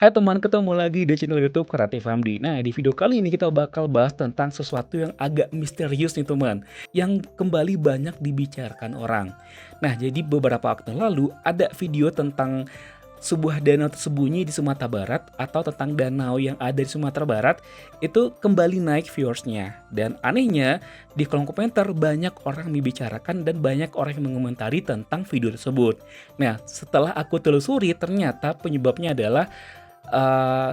Hai teman, ketemu lagi di channel YouTube Kreatif Hamdi. Nah, di video kali ini kita bakal bahas tentang sesuatu yang agak misterius nih teman, yang kembali banyak dibicarakan orang. Nah, jadi beberapa waktu lalu ada video tentang sebuah danau tersembunyi di Sumatera Barat atau tentang danau yang ada di Sumatera Barat itu kembali naik viewersnya. Dan anehnya di kolom komentar banyak orang membicarakan dan banyak orang yang mengomentari tentang video tersebut. Nah, setelah aku telusuri ternyata penyebabnya adalah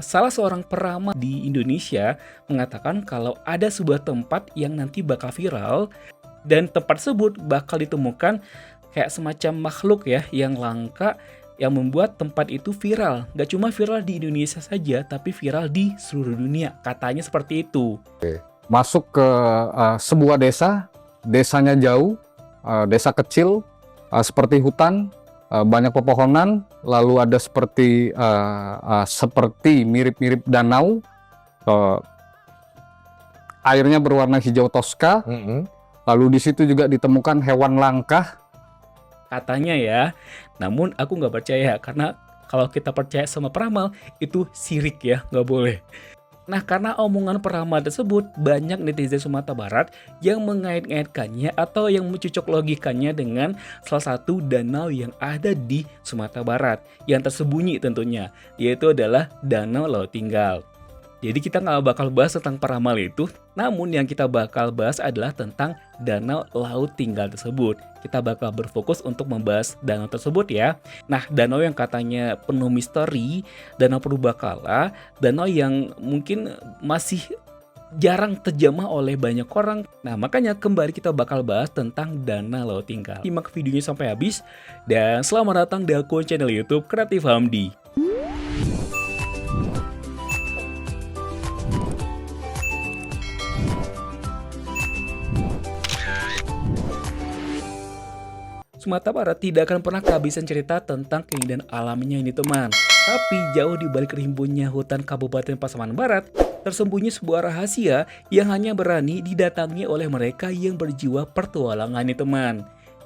salah seorang peramal di Indonesia mengatakan kalau ada sebuah tempat yang nanti bakal viral dan tempat tersebut bakal ditemukan kayak semacam makhluk ya yang langka yang membuat tempat itu viral. Gak cuma viral di Indonesia saja, tapi viral di seluruh dunia. Katanya seperti itu. Masuk ke sebuah desa, desanya jauh, desa kecil, seperti hutan, banyak pepohonan, lalu ada seperti mirip-mirip danau, airnya berwarna hijau toska, lalu di situ juga ditemukan hewan langka. Katanya ya, namun aku nggak percaya karena kalau kita percaya sama peramal itu sirik ya, nggak boleh. Nah, karena omongan peramal tersebut, banyak netizen Sumatera Barat yang mengait-ngaitkannya atau yang mencocok logikanya dengan salah satu danau yang ada di Sumatera Barat yang tersembunyi tentunya, yaitu adalah Danau Laut Tinggal. Jadi kita nggak bakal bahas tentang peramal itu, namun yang kita bakal bahas adalah tentang Danau Laut Tinggal tersebut. Kita bakal berfokus untuk membahas danau tersebut ya. Nah, danau yang katanya penuh misteri, danau purbakala, danau yang mungkin masih jarang terjamah oleh banyak orang. Nah, makanya kembali kita bakal bahas tentang Danau Laut Tinggal. Simak videonya sampai habis, dan selamat datang di akun channel YouTube Kreatif Hamdi. Sumatera Barat tidak akan pernah kehabisan cerita tentang keindahan alamnya ini teman. Tapi jauh di balik rimbunnya hutan Kabupaten Pasaman Barat, tersembunyi sebuah rahasia yang hanya berani didatangi oleh mereka yang berjiwa pertualangan nih teman.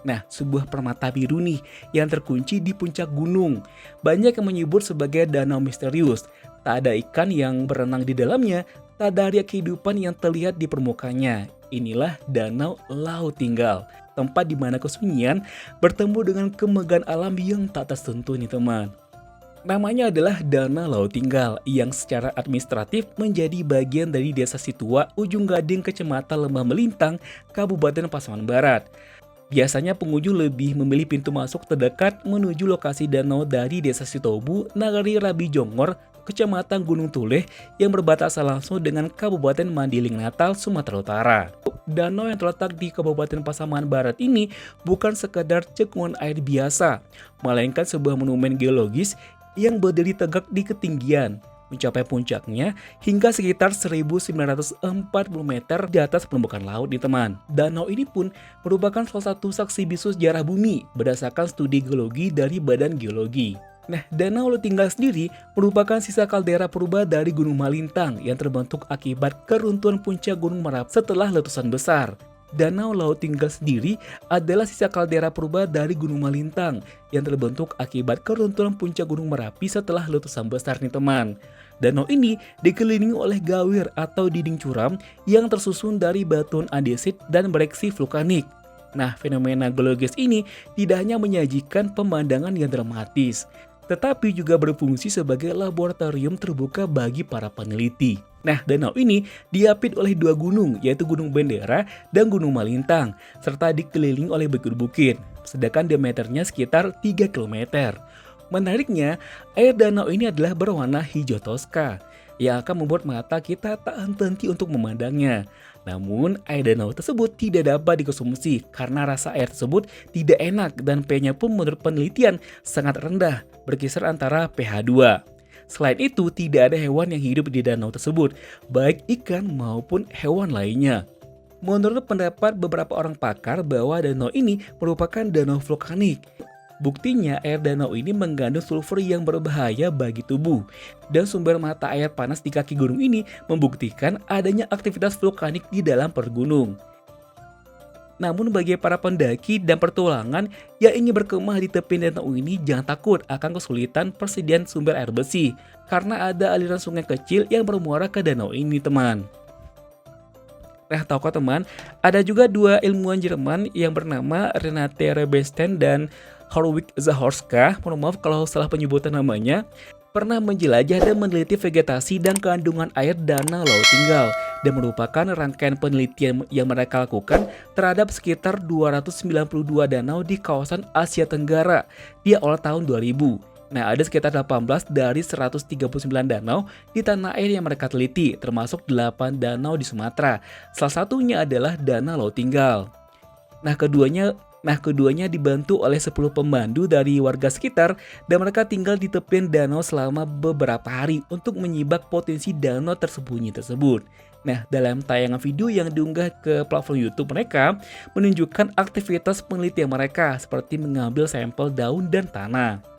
Nah, sebuah permata biru nih yang terkunci di puncak gunung. Banyak yang menyebut sebagai danau misterius. Tak ada ikan yang berenang di dalamnya, tak ada area kehidupan yang terlihat di permukaannya. Inilah Danau Laut Tinggal, tempat di mana kesunyian bertemu dengan kemegahan alam yang tak tersentuh nih teman. Namanya adalah Danau Laut Tinggal yang secara administratif menjadi bagian dari Desa Situa, Ujung Gading, Kecamatan Lembah Melintang, Kabupaten Pasaman Barat. Biasanya pengunjung lebih memilih pintu masuk terdekat menuju lokasi danau dari Desa Sitobu, Nagari Rabi Jongor, Kecamatan Gunung Tuleh yang berbatasan langsung dengan Kabupaten Mandiling Natal, Sumatera Utara. Danau yang terletak di Kabupaten Pasaman Barat ini bukan sekedar cekungan air biasa, melainkan sebuah monumen geologis yang berdiri tegak di ketinggian, mencapai puncaknya hingga sekitar 1940 meter di atas permukaan laut nih teman. Danau ini pun merupakan salah satu saksi bisu sejarah bumi berdasarkan studi geologi dari Badan Geologi. Nah, Danau Laut Tinggal sendiri merupakan sisa kaldera purba dari Gunung Malintang yang terbentuk akibat keruntuhan puncak Gunung Merapi setelah letusan besar. Danau Laut Tinggal sendiri adalah sisa kaldera purba dari Gunung Malintang yang terbentuk akibat keruntuhan puncak Gunung Merapi setelah letusan besar nih teman. Danau ini dikelilingi oleh gawir atau dinding curam yang tersusun dari batuan andesit dan bereaksi vulkanik. Nah, fenomena geologis ini tidak hanya menyajikan pemandangan yang dramatis, tetapi juga berfungsi sebagai laboratorium terbuka bagi para peneliti. Nah, danau ini diapit oleh dua gunung, yaitu Gunung Bendera dan Gunung Malintang, serta dikelilingi oleh bukit-bukit, sedangkan diameternya sekitar 3 km. Menariknya, air danau ini adalah berwarna hijau toska, yang akan membuat mata kita tak henti-henti untuk memandangnya. Namun, air danau tersebut tidak dapat dikonsumsi karena rasa air tersebut tidak enak dan pH-nya pun menurut penelitian sangat rendah, berkisar antara pH 2. Selain itu, tidak ada hewan yang hidup di danau tersebut, baik ikan maupun hewan lainnya. Menurut pendapat beberapa orang pakar bahwa danau ini merupakan danau vulkanik. Buktinya air danau ini mengandung sulfur yang berbahaya bagi tubuh. Dan sumber mata air panas di kaki gunung ini membuktikan adanya aktivitas vulkanik di dalam perut gunung. Namun bagi para pendaki dan petualangan yang ingin berkemah di tepi danau ini, jangan takut akan kesulitan persediaan sumber air bersih karena ada aliran sungai kecil yang bermuara ke danau ini, teman. Nah, tahukah teman, ada juga dua ilmuwan Jerman yang bernama Renate Rebenstein dan Hartwig Zahorska, mohon maaf kalau salah penyebutan namanya, pernah menjelajah dan meneliti vegetasi dan kandungan air danau Laut Tinggal dan merupakan rangkaian penelitian yang mereka lakukan terhadap sekitar 292 danau di kawasan Asia Tenggara di awal tahun 2000. Nah, ada sekitar 18 dari 139 danau di tanah air yang mereka teliti, termasuk 8 danau di Sumatera. Salah satunya adalah Danau Laut Tinggal. Nah, keduanya dibantu oleh 10 pemandu dari warga sekitar dan mereka tinggal di tepian danau selama beberapa hari untuk menyibak potensi danau tersembunyi tersebut. Nah, dalam tayangan video yang diunggah ke platform YouTube mereka menunjukkan aktivitas penelitian mereka seperti mengambil sampel daun dan tanah.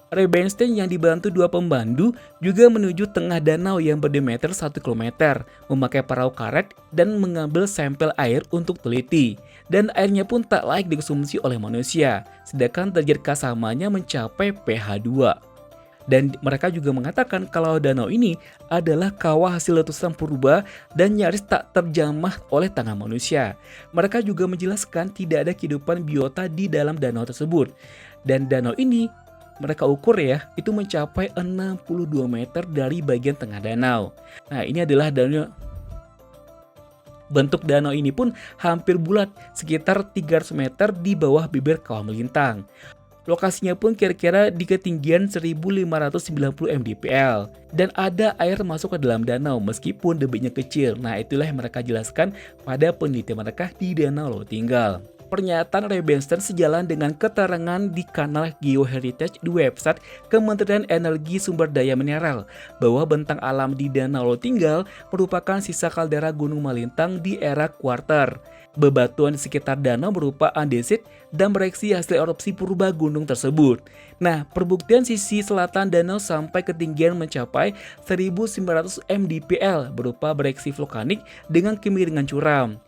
Rebenstein yang dibantu dua pembantu juga menuju tengah danau yang berdiameter 1 km, memakai perahu karet dan mengambil sampel air untuk teliti. Dan airnya pun tak layak dikonsumsi oleh manusia, sedangkan derajat keasamannya mencapai pH 2. Dan mereka juga mengatakan kalau danau ini adalah kawah hasil letusan purba dan nyaris tak terjamah oleh tangan manusia. Mereka juga menjelaskan tidak ada kehidupan biota di dalam danau tersebut. Dan danau ini mereka ukur ya, itu mencapai 62 meter dari bagian tengah danau. Nah, ini adalah danau. Bentuk danau ini pun hampir bulat, sekitar 300 meter di bawah bibir kawah melintang. Lokasinya pun kira-kira di ketinggian 1590 mdpl. Dan ada air masuk ke dalam danau meskipun debitnya kecil. Nah, itulah yang mereka jelaskan pada penelitian mereka di Danau Laut Tinggal. Pernyataan Rebenstein sejalan dengan keterangan di kanal Geoheritage di website Kementerian Energi Sumber Daya Mineral bahwa bentang alam di Danau Laut Tinggal merupakan sisa kaldera Gunung Malintang di era kuarter. Bebatuan di sekitar danau berupa andesit dan bereaksi hasil erupsi purba gunung tersebut. Nah, perbuktian sisi selatan danau sampai ketinggian mencapai 1900 mdpl berupa bereaksi vulkanik dengan kemiringan curam.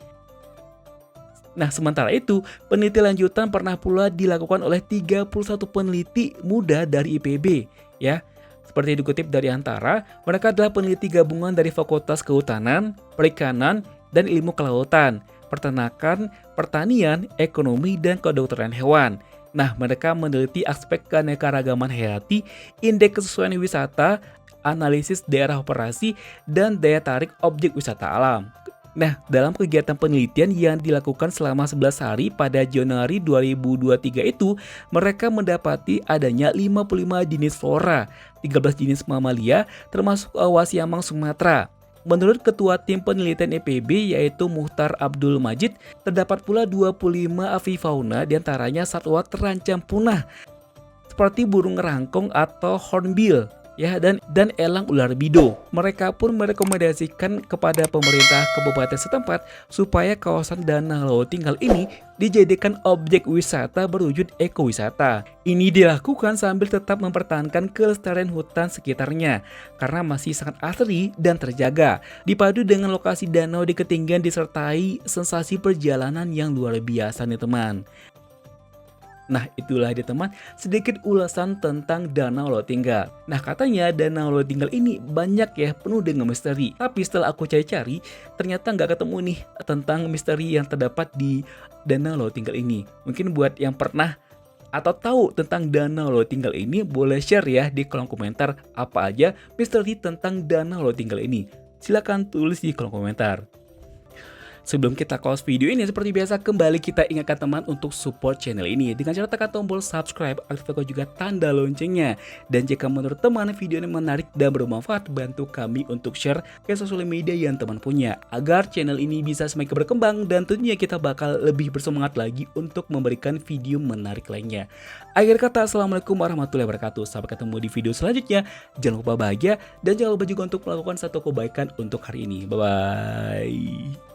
Nah, sementara itu, penelitian lanjutan pernah pula dilakukan oleh 31 peneliti muda dari IPB, ya. Seperti dikutip dari Antara, mereka adalah peneliti gabungan dari Fakultas Kehutanan, Perikanan, dan Ilmu Kelautan, Peternakan, Pertanian, Ekonomi, dan Kedokteran Hewan. Nah, mereka meneliti aspek keanekaragaman hayati, indeks kesesuaian wisata, analisis daerah operasi, dan daya tarik objek wisata alam. Nah, dalam kegiatan penelitian yang dilakukan selama 11 hari pada Januari 2023 itu, mereka mendapati adanya 55 jenis flora, 13 jenis mamalia, termasuk wasiamang Sumatera. Menurut Ketua Tim Penelitian IPB yaitu Muhtar Abdul Majid, terdapat pula 25 avifauna diantaranya satwa terancam punah, seperti burung rangkong atau hornbill, ya, dan elang ular bido. Mereka pun merekomendasikan kepada pemerintah kabupaten setempat supaya kawasan Danau Laut Tinggal ini dijadikan objek wisata berwujud ekowisata. Ini dilakukan sambil tetap mempertahankan kelestarian hutan sekitarnya karena masih sangat asri dan terjaga. Dipadu dengan lokasi danau di ketinggian disertai sensasi perjalanan yang luar biasa nih teman. Nah, itulah dia teman, sedikit ulasan tentang Danau Laut Tinggal. Nah, katanya Danau Laut Tinggal ini banyak ya, penuh dengan misteri. Tapi setelah aku cari-cari, ternyata nggak ketemu nih tentang misteri yang terdapat di Danau Laut Tinggal ini. Mungkin buat yang pernah atau tahu tentang Danau Laut Tinggal ini, boleh share ya di kolom komentar apa aja misteri tentang Danau Laut Tinggal ini. Silahkan tulis di kolom komentar. Sebelum kita close video ini, seperti biasa kembali kita ingatkan teman untuk support channel ini dengan cara tekan tombol subscribe, aktifkan juga tanda loncengnya. Dan jika menurut teman video ini menarik dan bermanfaat, bantu kami untuk share ke sosial media yang teman punya agar channel ini bisa semakin berkembang dan tentunya kita bakal lebih bersemangat lagi untuk memberikan video menarik lainnya. Akhir kata, assalamualaikum warahmatullahi wabarakatuh. Sampai ketemu di video selanjutnya. Jangan lupa bahagia dan jangan lupa juga untuk melakukan satu kebaikan untuk hari ini. Bye bye.